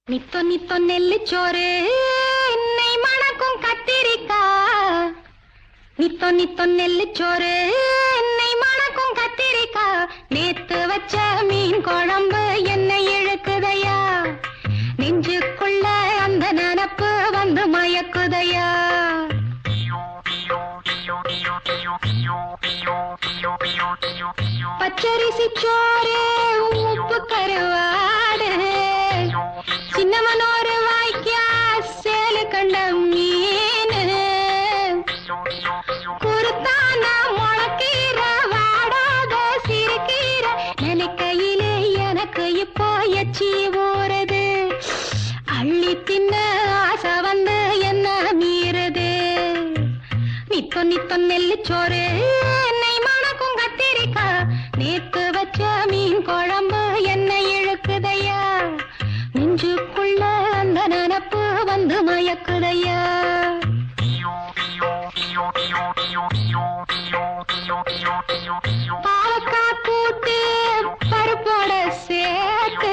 நித்தோ நித்தோ நெல்லிச்சோறு என்னை மணக்கும் கத்திரிக்கா. நித்தோ நித்தோ நெல்லிச்சோறு என்னை மணக்கும் கத்திரிக்கா. நேத்து வச்ச மீன் குழம்பு என்னை இழுக்குதையா. நெஞ்சுக்குள்ள அந்த நினப்பு வந்து மயக்குதையா. பச்சரிசி சோறு உப்பு கருவாடு சின்னமனோரு வாய்க்கா சேலு கண்ட மீன் குருத்தான முளக்கீர வாடாத சிறுகீர நினைக்கையிலே எனக்கு இப்போ எச்சி ஊறுது. அள்ளி தின்ன ஆசை வந்து என்ன மீறுது. நித்தோ நித்தோ நெல்லிச்சோறு என்னை மணக்கும் கத்திரிக்கா. நேத்து வச்ச மீன் குழம்பு என்னை இழுக்குதையா. நெஞ்சுக்குள்ள அந்த நினப்பு வந்து மயக்குதையா. பாவக்காய் கூட்டு பருப்போட சேர்த்து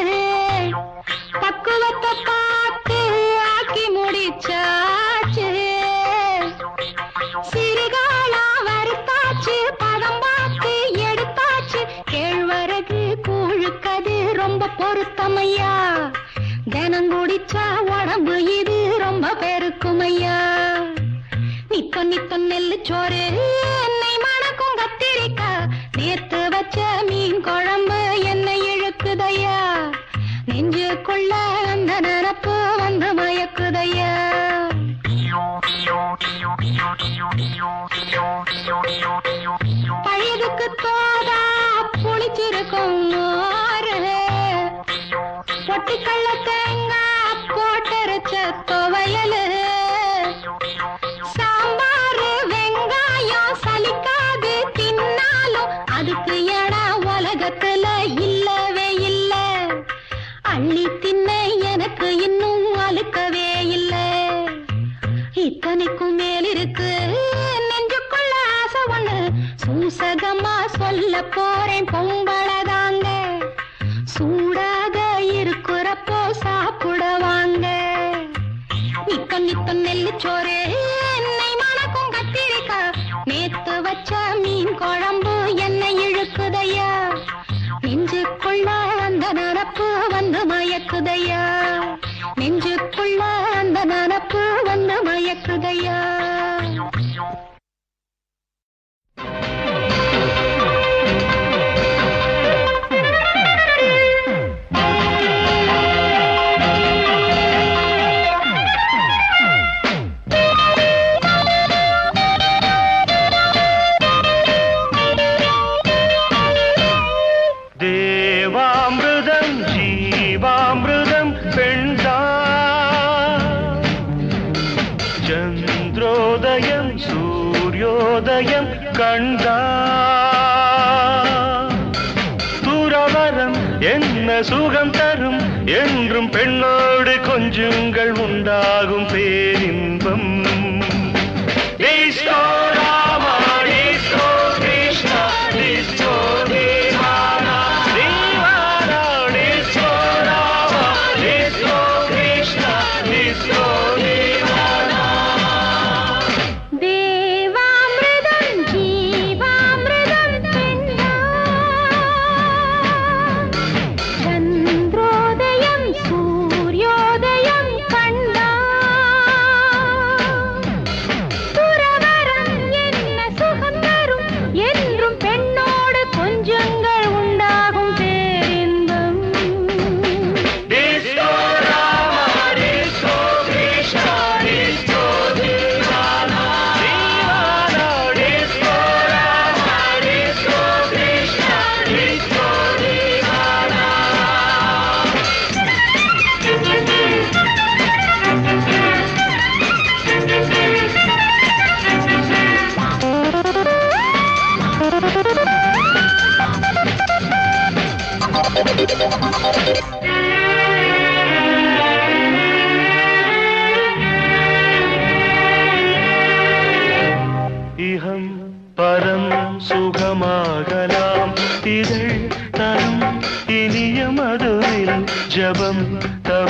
பக்குவத்தை பார்த்து ஆக்கி முடிச்சாச்சு. சிறுகாலா வறுத்தாச்சு பதம் பார்த்து எடுத்தாச்சு. கேழ்வரகு கூழுக்கது ரொம்ப பொருத்தமையா. தினம் குடிச்சா உடம்பு இது ரொம்ப பெருக்குமையா. நித்தோ நித்தோ நெல்லிச்சோறு என்னை மணக்கும் கத்திரிக்கா. நேத்து வச்ச மீன் குழம்பு என்னை இழுக்குதையா. நெஞ்சுக்குள்ள அந்த நினப்பு வந்து மயக்குதையா. பழையதுக்கு தோதா புளிச்சிருக்கும் மோரு பொட்டுக்கல்ல தேங்காய் போட்டரைச்ச துவையலு சாம்பாரு வெங்காயம் சலிக்காது தின்னாலும் அதுக்கு இடம் உலகத்துல இல்லவே இல்ல. அள்ளி தின்ன எனக்கு இன்னும் அழுக்கவே இல்ல. இத்தனைக்கும் மேல் இருக்கு நெஞ்சுக்குள்ள ஆசை ஒண்ணு. சூசகமா சொல்ல போறேன் பொம்பளதாங்க. சூடாக இருக்கிறப்போ சாப்பிட வாங்க. நித்தோ நித்தோ நெல்லிச்சோறு என்னை மணக்கும் கத்திரிக்கா. நேத்து வச்ச மீன் குழம்பு என்னை இழுக்குதையா. நெஞ்சுக்குள்ள அந்த நினப்பு வந்து மயக்குதையா. நெஞ்சுக்குள்ள அந்த நினப்பு வந்து மயக்குதையா. தேவாமிருதம் ஜீவாமிருதம் பெண்தா. சந்திரோதயம் சூரியோதயம் கண்டா. துறவரம் என்ன சுகம் தரும் என்றும் பெண்ணோடு கொஞ்சுங்கள் உண்டாகும் பேரின்பம். Disco Rama disco Krishna disco தேவானா தேவானா disco Rama disco Krishna disco தேவானா. தேவாமிருதம் ஜீவாமிருதம் பெண்ணா. சந்திரோதயம் சூரியோதயம் கண்டா.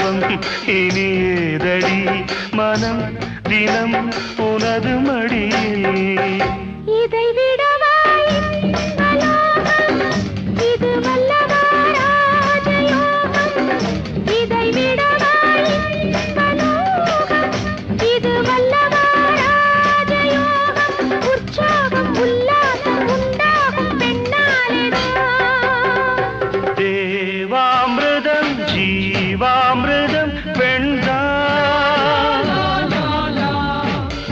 பருவம் இனியேதடி மனம் தினம் உனது மடியில் இதை விடவா இன்பலோகம், இது வல்லவா ராஜயோகம். இதை விடவா இன்பலோகம், இது வல்லவா ராஜயோகம். உற்சாகம் உல்லாசம் உண்டாகும் பெண்ணாலேதான். தேவாமிர்தம் ஜீவாமிர்தம் பெண்தான்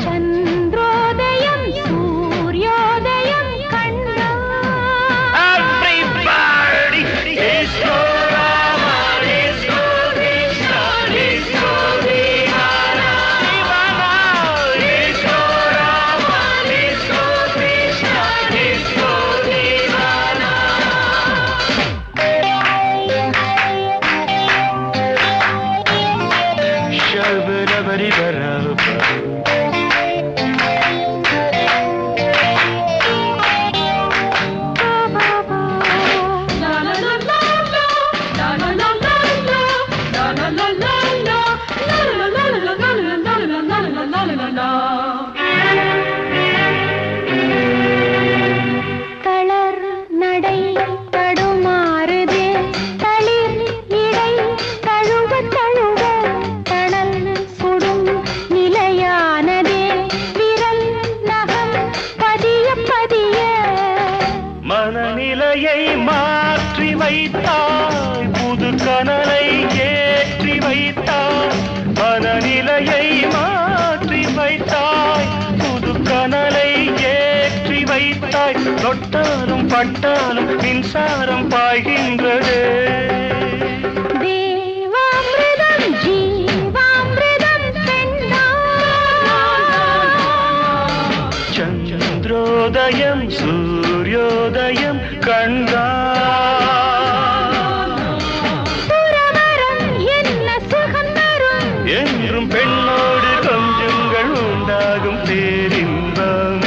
சந்திரோதயம் சூரியோதயம் கண்டான். Everybody disco Rama, disco Krishna, disco Divana, Divana, disco Rama, disco Krishna, disco Divana. Shabarabaribara. தளர் நடை தடுமாறுதே, தளிர் இடை தழுவ தழுவ தணல் சுடும் நிலையானதே, விரல் நகம் பதிய பதிய. மனநிலையை மாற்றி வைத்தாய், புது கனலை ஏற்றி வைத்தாய். மனநிலையை மாற்றி வைத்தாய், புது கனலை ஏற்றி வைத்தாய். தொட்டாலும் பட்டாலும் மின்சாரம் பாய்கின்றது. தேவாமிர்தம் ஜீவாமிர்தம் பெண்தான். சந்திரோதயம் சூரியோதயம் கண்டான். புறவரம் என்ன சுகம் தரும், என்றும் பெண்ணோடு கொஞ்சங்கள் உண்டாகும் பேரின்பம்.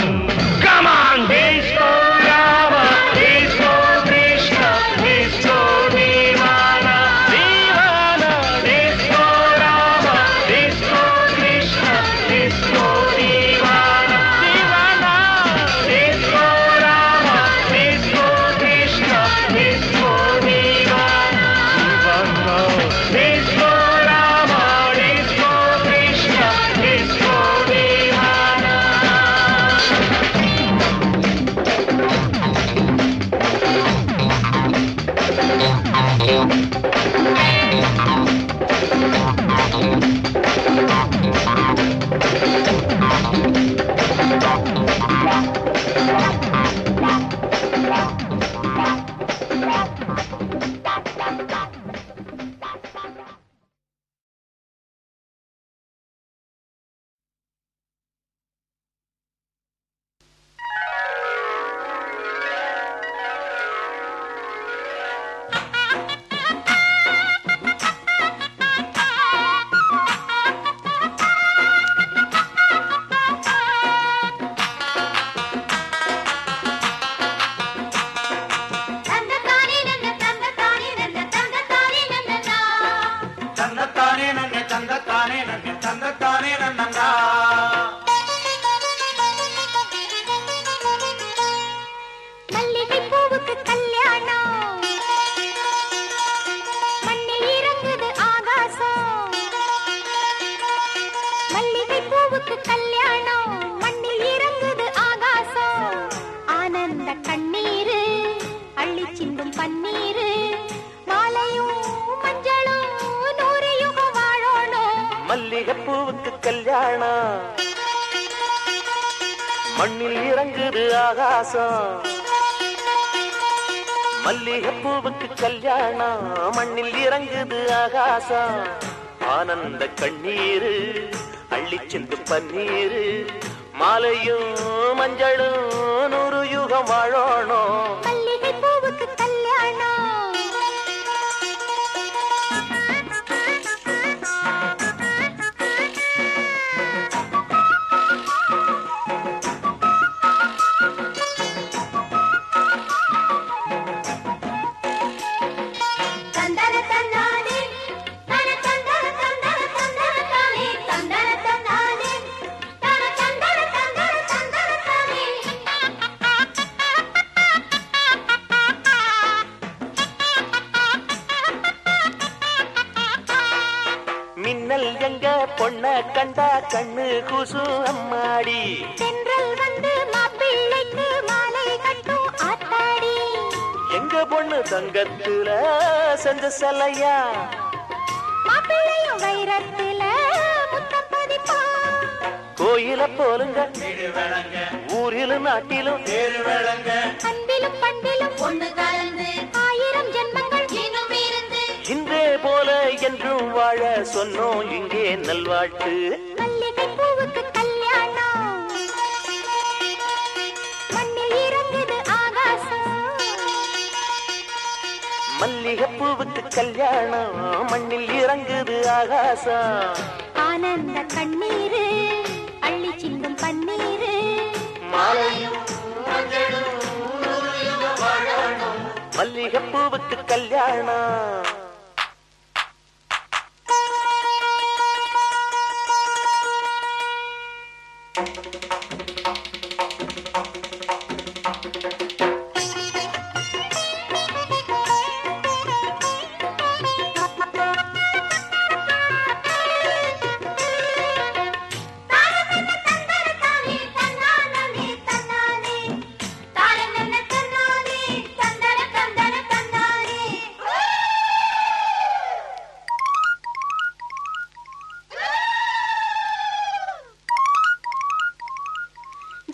Come on, disco Rama, disco Krishna, disco Divana, Divana, disco Rama, disco Krishna, disco Divana, Divana, disco Rama, disco Krishna, disco Divana, Divana, disco Rama, disco Krishna, disco Divana. மல்லிகை பூவுக்கு கல்யாணம், மண்ணில் இறங்குது ஆகாசம். மல்லிகை பூவுக்கு கல்யாணம், மண்ணில் இறங்குது ஆகாசம். ஆனந்த கண்ணீரு அள்ளி சிந்தும் பன்னீரு, மாலையும் மஞ்சளும் 100 யுகம் வாழணும். மல்லிகைப்பூவுக்கு கல்யாணம், மண்ணில் இறங்குது ஆகாசம். மல்லிகைப்பூவுக்கு கல்யாணம், மண்ணில் இறங்குது ஆகாசம். ஆனந்த கண்ணீரு அள்ளி சென்று பன்னீரு, மாலையும் மஞ்சளும் 100 யுகம் வாழணும். மல்லிகை பூவுக்கு கல்யாணம். தந்தன தன்னானே தன தந்தன மின்னல் எங்க பொண்ண கண்டா கண்ணு கூசு அம்மாடி. தென்றல் வந்து மாப்பிள்ளைக்கு மாலை கட்டும் ஆத்தாடி. எங்க பொண்ணு தங்கத்துல செஞ்ச சலையா, மாப்பிள்ளையும் வைரத்துல முத்தம் பதிப்பா. கோயில போலுங்க ஊரிலும் நாட்டிலும் அன்பிலும் பண்பிலும் ஒண்ணு கலந்து 1000 ஜென்மங்கள் இன்னும் இருந்து இன்றே போல என்றும் வாழ சொன்னோம் இங்கே நல்வாழ்த்து. மல்லிகை பூவுக்கு கல்யாணம், மண்ணில் இறங்குது ஆகாசம். மல்லிகை பூவுக்கு கல்யாணம், மண்ணில் இறங்குது ஆகாசம். ஆனந்த கண்ணீரு அள்ளி சிந்தும் பன்னீரு, மல்லிகை பூவுக்கு கல்யாணம்.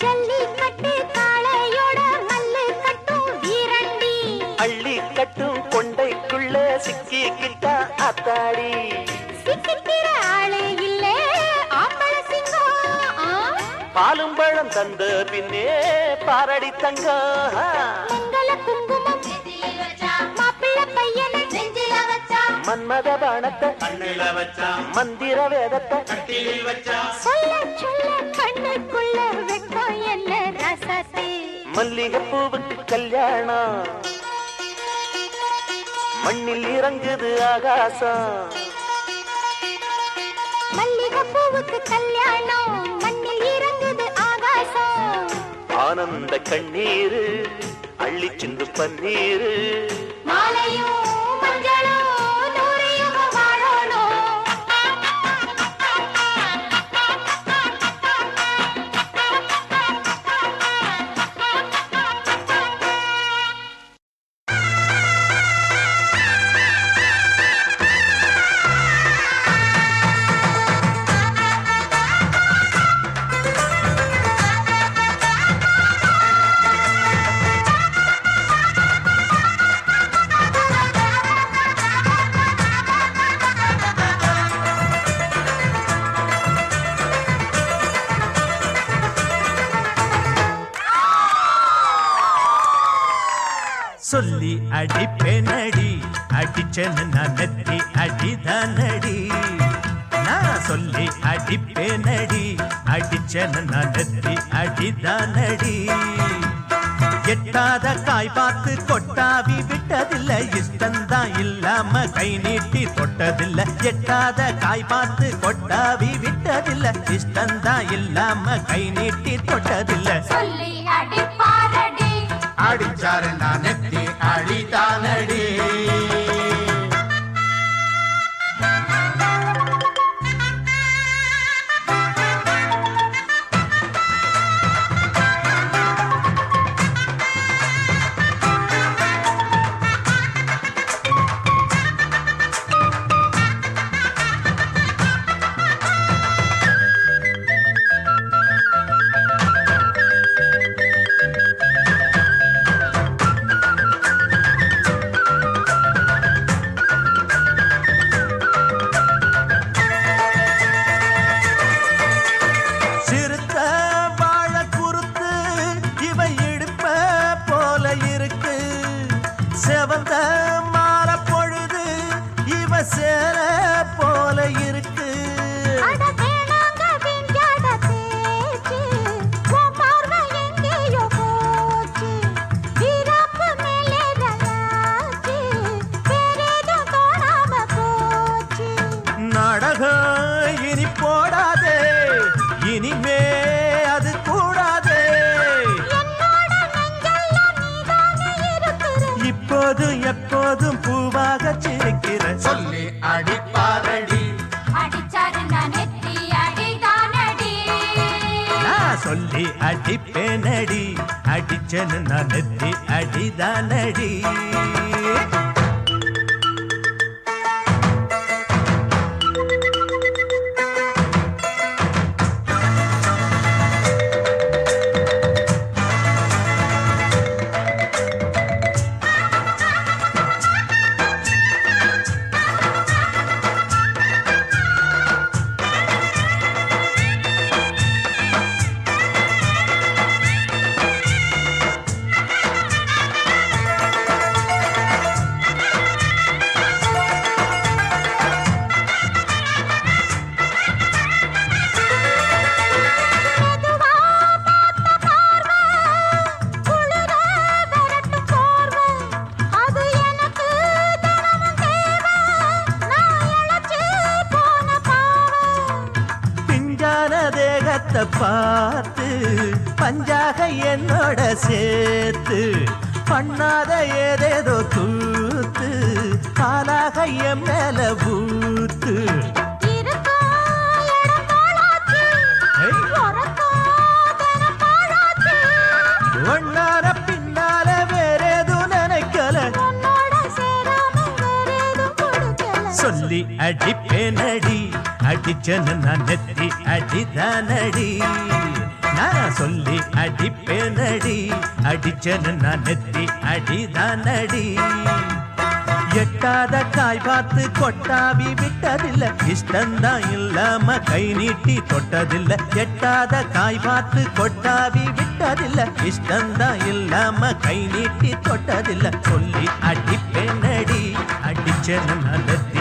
ஜல்லிக்கட்டு காளையோட மல்லு கட்டும் வீரண்டி, அள்ளி கட்டும் கொண்டைக்குள்ள சிக்கிக்கிட்டா அத்தாடி. சிக்கிக்கிற ஆளே இல்ல ஆம்பள சிங்கம். பாலும் பழம் தந்த பின்னே பாரடி தங்கம். மங்கள குங்குமம் மாப்பிள்ள பையனை நெஞ்சில வச்சா, மன்மத பானத்தை மந்திர வேதத்தை சொல்ல சொல்ல கண்ணுக்குள்ள வெட்கம் என்ன ரசத்தை. மல்லிகை பூவுக்கு கல்யாணம், மண்ணில் இறங்குது ஆகாசம். மல்லிகை பூவுக்கு கல்யாணம், மண்ணில் இறங்குது ஆகாசம். ஆனந்த கண்ணீரு அள்ளி சிந்து பன்னீரு, மாலையும் மஞ்சளும் நூறையும் வாழணும். சொல்லி அடிப்பேனடி, அடிச்சேன்னு நான் நெத்தி அடிதானடி. நான் சொல்லி அடிப்பேனடி, அடிச்சேன்னு நான் நெத்தி அடிதானடி. எட்டாத காய் பார்த்து கொட்டாவி விட்டதில்ல, இஷ்டந்தான் இல்லாம கை நீட்டி தொட்டதில்ல. எட்டாத காய் பார்த்து கொட்டாவி விட்டதில்ல, இஷ்டந்தான் இல்லாம கை நீட்டி தொட்டதில்ல. சொல்லி அடிப்பாரடி, அடிச்சாரு நான் நெத்தி அடிதானடி. செவந்த மாற பொழுது இவ சேர போல இருக்கு. நாடகம் இனி போடாதே, இனிமே அது கூடாதே. இப்போதும் எப்போதும் பூவாக சிரிக்கிற சொல்லி அடிப்பாரடி, சொல்லி அடிப்பேனடி அடிச்சனு நான் நெத்தி அடிதானடி தேகத்தை பார்த்து பஞ்சாக என்னோட சேர்த்து பண்ணாத ஏதேதோ தூத்து காலாக என் மேல பூத்து ஒன்னார பின்னால வேறேதும் நினைக்கல சொல்லி அடிப்பேனடி அடிச்சனு நான் நெத்தி அடிதானடி நான் சொல்லி அடிப்பேனடி அடிச்சனு நான் நெத்தி அடிதானடி எட்டாத காய் பார்த்து கொட்டாவி விட்டதில்லை இஷ்டந்தான் இல்லாம கை நீட்டி தொட்டதில்லை எட்டாத காய் பார்த்து கொட்டாவி விட்டதில்லை இஷ்டந்தான் இல்லாம கை நீட்டி தொட்டதில்லை சொல்லி அடிப்பேனடி அடிச்சனு நான் நெத்தி